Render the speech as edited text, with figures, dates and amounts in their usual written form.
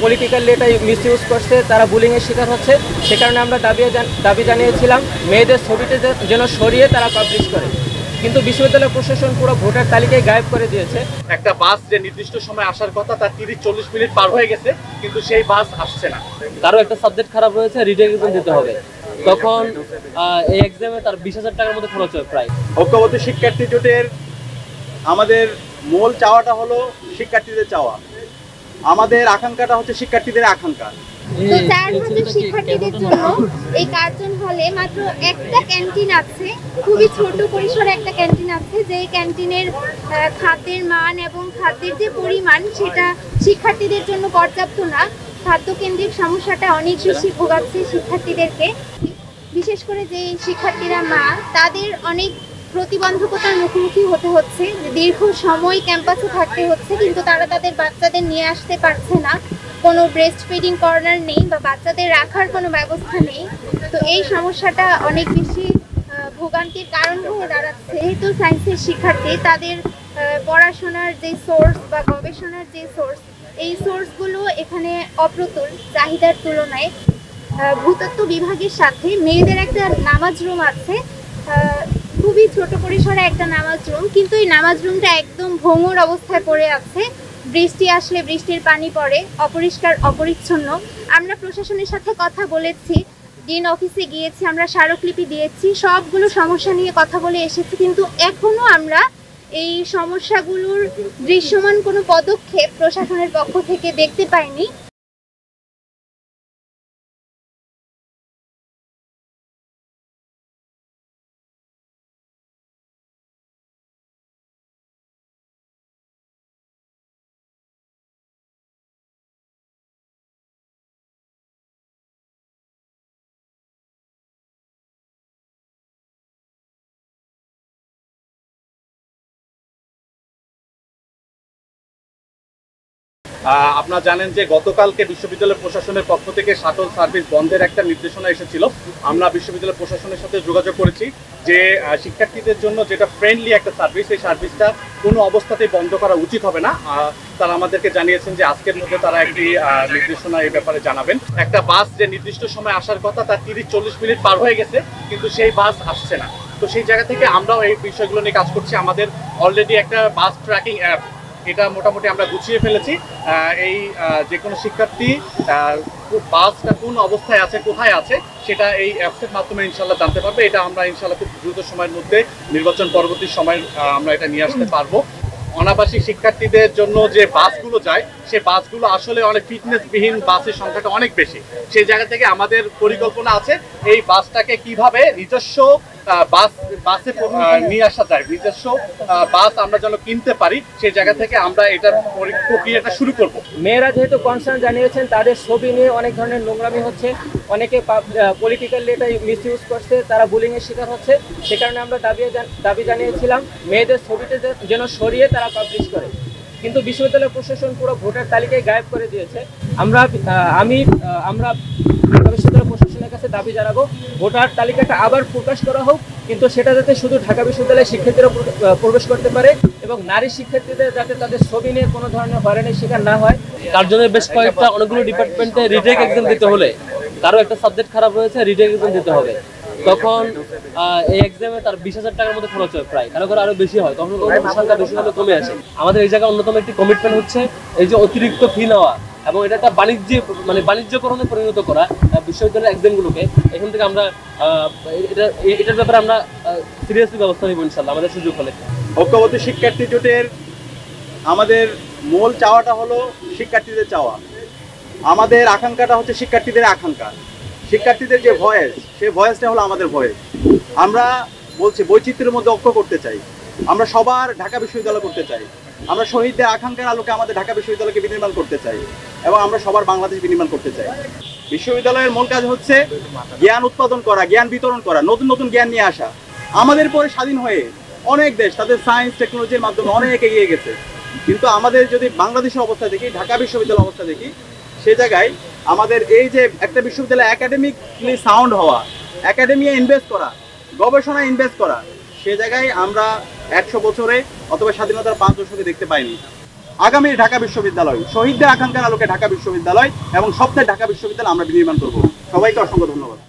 Politically এটা misuse করছে, তারা বুলিংয়ের শিকার হচ্ছে। সে কারণে আমরা দাবি জানিয়েছিলাম মেয়েদের ছবিটি যেন সরিয়ে তারা পাবলিশ করে। কিন্তু বিশ্ববিদ্যালয় প্রশাসন পুরো ভোটার তালিকায় গায়েব করে দিয়েছে। একটা বাস যে নির্দিষ্ট সময় আসার কথা তার 30-40 মিনিট পার হয়ে গেছে, কিন্তু সেই বাস আসছে না। কারো একটা সাবজেক্ট খারাপ হয়েছে, রিটেক এক্সাম দিতে হবে, তখন এই এক্সামে তার 20,000 টাকার মধ্যে খরচ হয় প্রায়। ঐক্যবদ্ধ শিক্ষার্থী জোটের আমাদের মূল চাওয়াটা হলো শিক্ষার্থীদের চাওয়া, আমাদের আকাঙ্ক্ষাটা হচ্ছে শিক্ষার্থীদের আকাঙ্ক্ষা। তো 4,000 শিক্ষার্থীদের জন্য এই কার্জন হলে মাত্র একটা ক্যান্টিন আছে, খুবই ছোট পরিসরে একটা ক্যান্টিন আছে, যে ক্যান্টিনের খাদ্যের মান এবং খাদ্যের যে পরিমাণ সেটা শিক্ষার্থীদের জন্য পর্যাপ্ত না। খাদ্যকেন্দ্রিক সমস্যাটা অনেক বেশি ভোগাচ্ছে শিক্ষার্থীদেরকে, বিশেষ করে যে শিক্ষার্থীরা মা, তাদের অনেক প্রতিবন্ধকতার মুখোমুখি হতে হচ্ছে। দীর্ঘ সময় ক্যাম্পাসে থাকতে হচ্ছে, কিন্তু তারা তাদের বাচ্চাদের নিয়ে আসতে পারছে না, কোনো ব্রেস্ট ফিডিং কর্নার নেই বা বাচ্চাদের রাখার কোনো ব্যবস্থা নেই। তো এই সমস্যাটা অনেক বেশি ভোগান্তির কারণ হয়ে দাঁড়াচ্ছে। যেহেতু সায়েন্সের শিক্ষার্থী, তাদের পড়াশোনার যে সোর্স বা গবেষণার যে সোর্স, এই সোর্সগুলো এখানে অপ্রতুল চাহিদার তুলনায়। ভূতত্ত্ব বিভাগের সাথে মেয়েদের একটা নামাজ রুম আছে, খুবই ছোট পরিসরে একটা নামাজ রুম, কিন্তু এই নামাজ রুমটা একদম ভঙ্গুর অবস্থায় পড়ে আছে। বৃষ্টি আসলে বৃষ্টির পানি পড়ে, অপরিষ্কার অপরিচ্ছন্ন। আমরা প্রশাসনের সাথে কথা বলেছি, ডিন অফিসে গিয়েছি, আমরা স্মারকলিপি দিয়েছি, সবগুলো সমস্যা নিয়ে কথা বলে এসেছি, কিন্তু এখনো আমরা এই সমস্যাগুলোর দৃশ্যমান কোনো পদক্ষেপ প্রশাসনের পক্ষ থেকে দেখতে পাইনি। আপনারা জানেন যে গতকালকে বিশ্ববিদ্যালয় প্রশাসনের পক্ষ থেকে শাটল সার্ভিস বন্ধের একটা নির্দেশনা এসেছিল। আমরা বিশ্ববিদ্যালয় প্রশাসনের সাথে যোগাযোগ করেছি যে শিক্ষার্থীদের জন্য যেটা ফ্রেন্ডলি একটা সার্ভিস, এই সার্ভিসটা কোনো অবস্থাতেই বন্ধ করা উচিত হবে না। তারা আমাদেরকে জানিয়েছেন যে আজকের মধ্যে তারা একটি নির্দেশনা এই ব্যাপারে জানাবেন। একটা বাস যে নির্দিষ্ট সময় আসার কথা তার 30-40 মিনিট পার হয়ে গেছে, কিন্তু সেই বাস আসছে না। তো সেই জায়গা থেকে আমরাও এই বিষয়গুলো নিয়ে কাজ করছি। আমাদের অলরেডি একটা বাস ট্র্যাকিং অ্যাপ, এটা মোটামুটি আমরা গুছিয়ে ফেলেছি। এই যে কোনো শিক্ষার্থী বাসটা কোন অবস্থায় আছে, কোথায় আছে, সেটা এই অ্যাপসের মাধ্যমে ইনশাল্লাহ জানতে পারবে। এটা আমরা ইনশাল্লাহ খুব দ্রুত সময়ের মধ্যে নির্বাচন পরবর্তী সময় আমরা এটা নিয়ে আসতে পারবো। অনাবাসিক শিক্ষার্থীদের জন্য যে বাসগুলো যায়, সে বাসগুলো আসলে অনেক ফিটনেসবিহীন, বাসের সংখ্যাটা অনেক বেশি। সেই জায়গা থেকে আমাদের পরিকল্পনা আছে এই বাসটাকে কিভাবে নিজস্ব বাসে নিয়ে আসা যায়, নিজস্ব বাস আমরা যেন কিনতে পারি, সেই জায়গা থেকে আমরা এটার প্রক্রিয়াটা শুরু করব। মেয়েরা যেহেতু কনসার্ন জানিয়েছেন, তাদের ছবি নিয়ে অনেক ধরনের নোংরামি হচ্ছে, অনেকে পলিটিক্যালি এটা মিসইউজ করছে, তারা বুলিংয়ের শিকার হচ্ছে। সে কারণে আমরা দাবি জানিয়েছিলাম মেয়েদের ছবিটি যেন সরিয়ে তারা পাবলিশ করে। কিন্তু বিশ্ববিদ্যালয় প্রশাসন পুরো ভোটার তালিকায় গায়েব করে দিয়েছে। আমরা বিশ্ববিদ্যালয় প্রশাসনের কাছে দাবি জানাবো ভোটার তালিকাটা আবার প্রকাশ করা হোক, কিন্তু সেটা যাতে শুধু ঢাকা বিশ্ববিদ্যালয়ের শিক্ষার্থীরা প্রবেশ করতে পারে এবং নারী শিক্ষার্থীদের যাতে তাদের ছবি নিয়ে কোনো ধরনের হয়রানির শিকার না হয়। কার্জনের বেশ কয়েকটা অনেকগুলো ডিপার্টমেন্টে রিটেক এক্সাম দিতে হলে কারো একটা সাবজেক্ট খারাপ হয়েছে, রিটেক এক্সাম দিতে হবে, তখন এই এক্সামে তার 20,000 টাকার মধ্যে খরচ হয় প্রায়, কারো আরো বেশি হয়, তখন সংখ্যা বেশি হলে কমে আসে। আমাদের এই জায়গায় অন্যতম একটি কমিটমেন্ট হচ্ছে এই যে অতিরিক্ত ফি নেওয়া এবং এটা একটা বাণিজ্যকরণে পরিণত করা বিশ্ববিদ্যালয়ের এক্সামগুলোকে। এখান থেকে আমরা এটার ব্যাপারে আমরা সিরিয়াসলি ব্যবস্থা নিব ইনশাল্লাহ আমাদের সুযোগ হলে। ঐক্যবদ্ধ শিক্ষার্থী জোটের আমাদের মূল চাওয়াটা হলো শিক্ষার্থীদের চাওয়া, আমাদের আকাঙ্ক্ষাটা হচ্ছে শিক্ষার্থীদের আকাঙ্ক্ষা। শিক্ষার্থীদের যে ভয়েস, সেই ভয়েসটা হলো আমাদের ভয়েস। আমরা বলছি বৈচিত্র্যের মধ্যে ঐক্য করতে চাই, আমরা সবার ঢাকা বিশ্ববিদ্যালয় করতে চাই, আমরা শহীদদের আকাঙ্ক্ষার আলোকে আমাদের ঢাকা বিশ্ববিদ্যালয়কে বিনির্মাণ করতে চাই এবং আমরা সবার বাংলাদেশ বিনির্মাণ করতে চাই। বিশ্ববিদ্যালয়ের মূল কাজ হচ্ছে জ্ঞান উৎপাদন করা, জ্ঞান বিতরণ করা, নতুন নতুন জ্ঞান নিয়ে আসা। আমাদের পরে স্বাধীন হয়ে অনেক দেশ তাদের সায়েন্স টেকনোলজির মাধ্যমে অনেক এগিয়ে গেছে, কিন্তু আমাদের যদি বাংলাদেশের অবস্থা দেখি, ঢাকা বিশ্ববিদ্যালয়ের অবস্থা দেখি, সে জায়গায় আমাদের এই যে একটা বিশ্ববিদ্যালয় একাডেমিকলি সাউন্ড হওয়া, একাডেমিয়ে ইনভেস্ট করা, গবেষণায় ইনভেস্ট করা, সে জায়গায় আমরা 100 বছরে অথবা স্বাধীনতার 5 দশকে দেখতে পাইনি। আগামীর ঢাকা বিশ্ববিদ্যালয়, শহীদদের আকাঙ্ক্ষার আলোকে ঢাকা বিশ্ববিদ্যালয় এবং স্বপ্নের ঢাকা বিশ্ববিদ্যালয় আমরা বিনির্মাণ করব। সবাইকে অসংখ্য ধন্যবাদ।